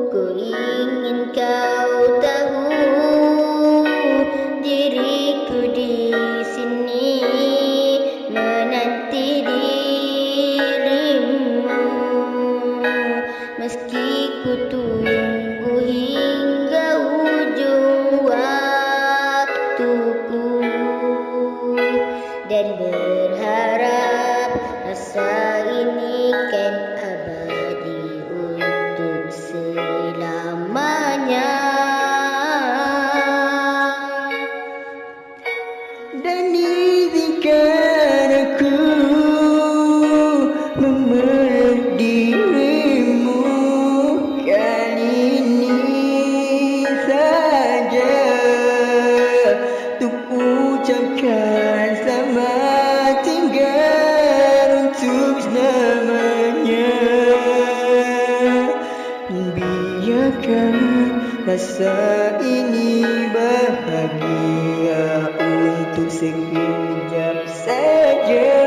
Ku ingin kau tahu diriku di sini menanti dirimu, meski ku tunggu hingga ujung waktuku dan berharap rasa ini kan abadi untuk selamanya. Dan izinkan aku memeluk dirimu kali ini saja, untuk ucapkan selamat tinggal untuk selamanya. Biarkan rasa ini bahagia untuk sekejap saja.